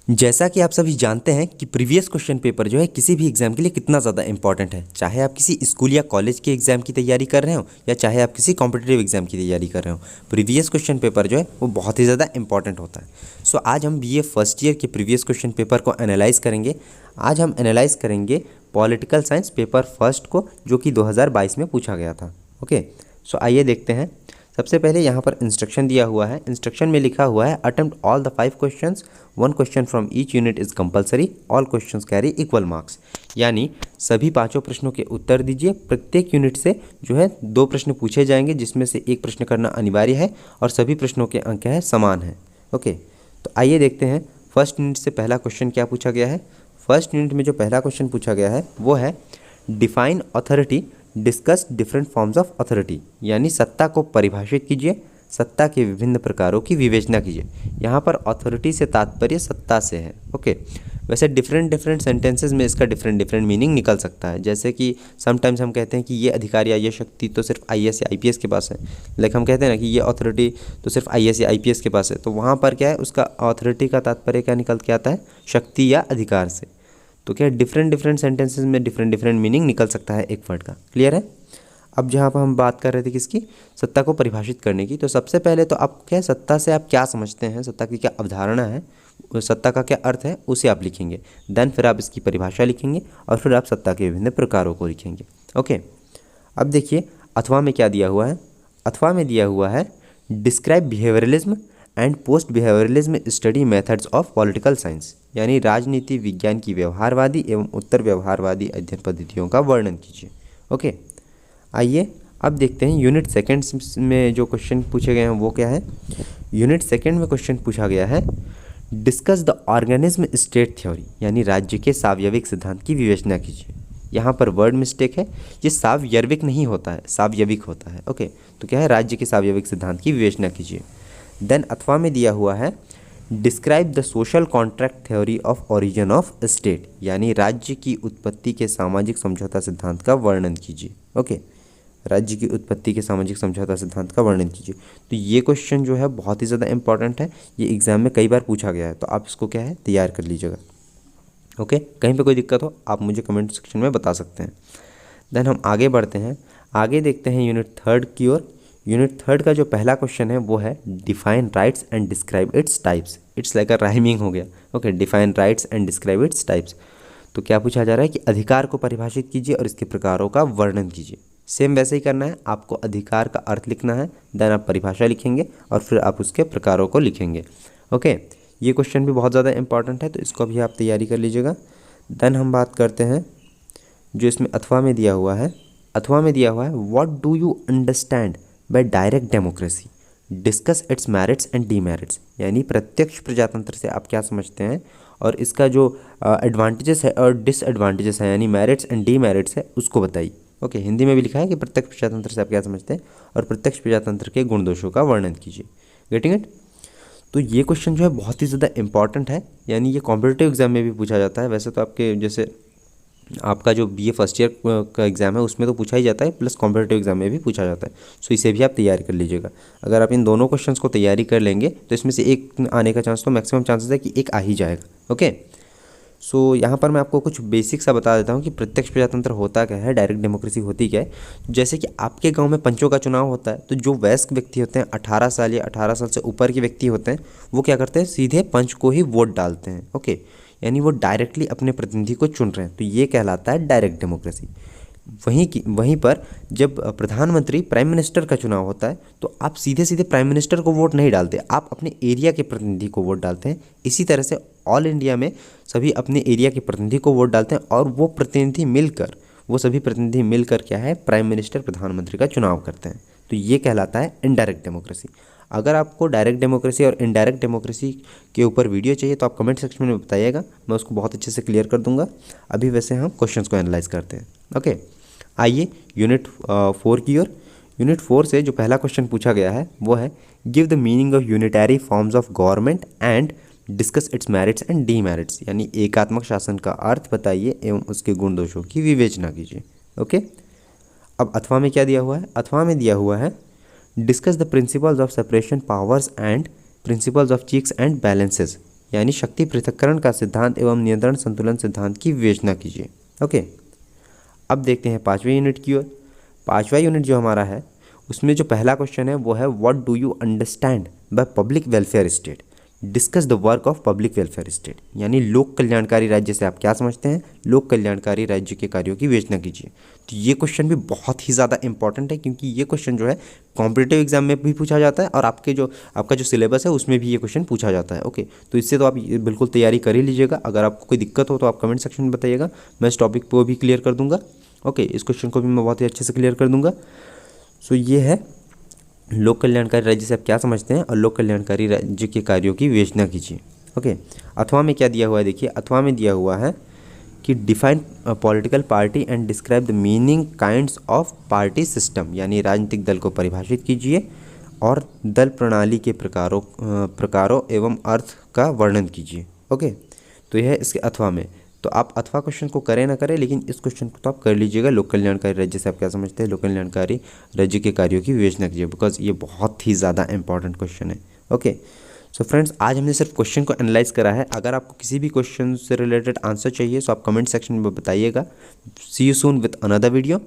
जैसा कि आप सभी जानते हैं कि प्रीवियस क्वेश्चन पेपर जो है किसी भी एग्जाम के लिए कितना ज़्यादा इंपॉर्टेंट है, चाहे आप किसी स्कूल या कॉलेज के एग्जाम की तैयारी कर रहे हो या चाहे आप किसी कॉम्पिटिटिव एग्जाम की तैयारी कर रहे हो। प्रीवियस क्वेश्चन पेपर जो है वो बहुत ही ज़्यादा इंपॉर्टेंट होता है। सो आज हम बीए फर्स्ट ईयर के प्रीवियस क्वेश्चन पेपर को एनालाइज करेंगे। आज हम एनालाइज करेंगे पॉलिटिकल साइंस पेपर फर्स्ट को, जो कि 2022 में पूछा गया था। ओके, सो आइए देखते हैं। सबसे पहले यहाँ पर इंस्ट्रक्शन दिया हुआ है। इंस्ट्रक्शन में लिखा हुआ है attempt all the 5 questions, 1 question from each unit is compulsory, all questions carry equal marks. यानी सभी 5 प्रश्नों के उत्तर दीजिए। प्रत्येक यूनिट से जो है 2 प्रश्न पूछे जाएंगे, जिसमें से 1 प्रश्न करना अनिवार्य है और सभी प्रश्नों के अंक है समान है। ओके, तो आइए देखते हैं फर्स्ट यूनिट से पहला क्वेश्चन क्या पूछा गया है। फर्स्ट यूनिट में जो पहला क्वेश्चन पूछा गया है वो है define authority, discuss different forms of authority. यानी सत्ता को परिभाषित कीजिए, सत्ता के विभिन्न प्रकारों की विवेचना कीजिए। यहाँ पर अथॉरिटी से तात्पर्य सत्ता से है। ओके, वैसे डिफरेंट सेंटेंसेस में इसका डिफरेंट मीनिंग निकल सकता है। जैसे कि समटाइम्स हम कहते हैं कि ये अधिकार या ये शक्ति तो सिर्फ आईएएस या आईपीएस के पास है, लाइक हम कहते हैं ना कि ये अथॉरिटी तो सिर्फ आईएएस या आईपीएस के पास है। तो वहाँ पर क्या है, उसका अथॉरिटी का तात्पर्य क्या निकल के आता है, शक्ति या अधिकार से। तो क्या डिफरेंट सेंटेंसेस में डिफरेंट मीनिंग निकल सकता है एक वर्ड का। क्लियर है। अब जहाँ पर हम बात कर रहे थे किसकी, सत्ता को परिभाषित करने की, तो सबसे पहले तो आप क्या सत्ता से आप क्या समझते हैं, सत्ता की क्या अवधारणा है, सत्ता का क्या अर्थ है, उसे आप लिखेंगे। देन फिर आप इसकी परिभाषा लिखेंगे और फिर आप सत्ता के विभिन्न प्रकारों को लिखेंगे। ओके, अब देखिए अथवा में क्या दिया हुआ है। अथवा में दिया हुआ है describe behaviourism and post behaviourism study methods of political science. यानी राजनीति विज्ञान की व्यवहारवादी एवं उत्तर व्यवहारवादी अध्ययन पद्धतियों का वर्णन कीजिए। ओके, आइए अब देखते हैं यूनिट सेकंड्स में जो क्वेश्चन पूछे गए हैं वो क्या है। यूनिट सेकंड में क्वेश्चन पूछा गया है discuss the organism state theory. यानी राज्य के सावयविक सिद्धांत की विवेचना कीजिए। यहाँ पर वर्ड मिस्टेक है, ये सावयविक नहीं होता है, सावयविक होता है। ओके, तो क्या है, राज्य के सावयविक सिद्धांत की विवेचना कीजिए। देन अथवा में दिया हुआ है describe the social contract theory of origin of state. यानी राज्य की उत्पत्ति के सामाजिक समझौता सिद्धांत का वर्णन कीजिए। ओके, राज्य की उत्पत्ति के सामाजिक समझौता सिद्धांत का वर्णन कीजिए। तो ये क्वेश्चन जो है बहुत ही ज़्यादा इंपॉर्टेंट है, ये एग्जाम में कई बार पूछा गया है, तो आप इसको क्या है तैयार कर लीजिएगा। ओके, कहीं पे कोई दिक्कत हो आप मुझे कमेंट सेक्शन में बता सकते हैं। देन हम आगे बढ़ते हैं, आगे देखते हैं यूनिट थर्ड की ओर। यूनिट थर्ड का जो पहला क्वेश्चन है वो है define rights and describe its types. It's like a rhyming हो गया। Okay, define rights and describe its types. तो क्या पूछा जा रहा है कि अधिकार को परिभाषित कीजिए और इसके प्रकारों का वर्णन कीजिए। सेम वैसे ही करना है, आपको अधिकार का अर्थ लिखना है, देन आप परिभाषा लिखेंगे और फिर आप उसके प्रकारों को लिखेंगे। ओके, ये क्वेश्चन भी बहुत ज़्यादा इंपॉर्टेंट है, तो इसको भी आप तैयारी कर लीजिएगा। देन हम बात करते हैं जो इसमें अथवा में दिया हुआ है। अथवा में दिया हुआ है what do you understand by direct democracy, discuss it's merits and demerits. यानी प्रत्यक्ष प्रजातंत्र से आप क्या समझते हैं और इसका जो एडवांटेजेस है और डिसएडवांटेजेस है, यानी मेरिट्स एंड डीमेरिट्स है, उसको बताइए। ओके, हिंदी में भी लिखा है कि प्रत्यक्ष प्रजातंत्र से आप क्या समझते हैं और प्रत्यक्ष प्रजातंत्र के गुण दोषों का वर्णन कीजिए। Getting it. तो ये क्वेश्चन जो है बहुत ही ज़्यादा इंपॉर्टेंट है, यानी ये कॉम्पिटिटिव एग्जाम में भी पूछा जाता है। वैसे तो आपके जैसे आपका जो बीए फर्स्ट ईयर का एग्ज़ाम है उसमें तो पूछा ही जाता है, प्लस कॉम्पिटिटिव एग्जाम में भी पूछा जाता है। सो इसे भी आप तैयारी कर लीजिएगा। अगर आप इन दोनों क्वेश्चंस को तैयारी कर लेंगे तो इसमें से एक आने का चांस तो मैक्सिमम चांसेस है कि एक आ ही जाएगा। ओके, सो यहाँ पर मैं आपको कुछ बेसिक सा बता देता हूँ कि प्रत्यक्ष प्रजातंत्र होता क्या है, डायरेक्ट डेमोक्रेसी होती क्या है। जैसे कि आपके गांव में पंचों का चुनाव होता है, तो जो वयस्क व्यक्ति होते हैं 18 साल या 18 साल से ऊपर के व्यक्ति होते हैं, वो क्या करते हैं, सीधे पंच को ही वोट डालते हैं। ओके, यानी वो डायरेक्टली अपने प्रतिनिधि को चुन रहे हैं, तो ये कहलाता है डायरेक्ट डेमोक्रेसी। वहीं पर जब प्रधानमंत्री प्राइम मिनिस्टर का चुनाव होता है तो आप सीधे प्राइम मिनिस्टर को वोट नहीं डालते, आप अपने एरिया के प्रतिनिधि को वोट डालते हैं। इसी तरह से ऑल इंडिया में सभी अपने एरिया के प्रतिनिधि को वोट डालते हैं और वो सभी प्रतिनिधि मिलकर क्या है, प्राइम मिनिस्टर प्रधानमंत्री का चुनाव करते हैं। तो ये कहलाता है इनडायरेक्ट डेमोक्रेसी। अगर आपको डायरेक्ट डेमोक्रेसी और इनडायरेक्ट डेमोक्रेसी के ऊपर वीडियो चाहिए तो आप कमेंट सेक्शन में बताइएगा, मैं उसको बहुत अच्छे से क्लियर कर दूंगा। अभी वैसे हम क्वेश्चंस को एनालाइज करते हैं। ओके, आइए यूनिट 4 की ओर। यूनिट 4 से जो पहला क्वेश्चन पूछा गया है वो है give the meaning of unitary forms of government and discuss it's merits and demerits. यानी एकात्मक शासन का अर्थ बताइए एवं उसके गुण दोषों की विवेचना कीजिए। ओके, अब अथवा में क्या दिया हुआ है। अथवा में दिया हुआ है discuss the principles of separation powers and principles of checks and balances. यानी शक्ति पृथक्करण का सिद्धांत एवं नियंत्रण संतुलन सिद्धांत की विवेचना कीजिए। ओके, अब देखते हैं पाँचवें यूनिट की ओर। पाँचवा यूनिट जो हमारा है उसमें जो पहला क्वेश्चन है वो है what do you understand by public welfare state, discuss the work of public welfare state, यानी लोक कल्याणकारी राज्य से आप क्या समझते हैं, लोक कल्याणकारी राज्य के कार्यों की विवेचना कीजिए। तो ये क्वेश्चन भी बहुत ही ज़्यादा इंपॉर्टेंट है क्योंकि ये क्वेश्चन जो है कॉम्पिटिटिव एग्जाम में भी पूछा जाता है और आपका जो सिलेबस है उसमें भी ये क्वेश्चन पूछा जाता है। ओके, तो इससे तो आप ये बिल्कुल तैयारी कर ही लीजिएगा। अगर आपको कोई दिक्कत हो तो आप कमेंट सेक्शन में बताइएगा, मैं इस टॉपिक को भी क्लियर कर दूंगा। ओके, इस क्वेश्चन को भी मैं बहुत ही अच्छे से क्लियर कर दूंगा। सो ये है लोक कल्याणकारी राज्य से आप क्या समझते हैं और लोक कल्याणकारी राज्य के कार्यों की विवेचना कीजिए। ओके, अथवा में क्या दिया हुआ है, देखिए अथवा में दिया हुआ है कि define political party and describe the meaning kinds of party system, यानी राजनीतिक दल को परिभाषित कीजिए और दल प्रणाली के प्रकारों एवं अर्थ का वर्णन कीजिए। ओके, तो यह है इसके अथवा में। तो आप अथवा क्वेश्चन को करें ना करें, लेकिन इस क्वेश्चन को तो आप कर लीजिएगा। लोक कल्याणकारी राज्य से आप क्या समझते हैं, लोक कल्याणकारी राज्य के कार्यों की विवेचना कीजिए, बिकॉज ये बहुत ही ज़्यादा इंपॉर्टेंट क्वेश्चन है। ओके, सो फ्रेंड्स, आज हमने सिर्फ क्वेश्चन को एनालाइज करा है। अगर आपको किसी भी क्वेश्चन से रिलेटेड आंसर चाहिए तो आप कमेंट सेक्शन में बताइएगा। See you soon with another video.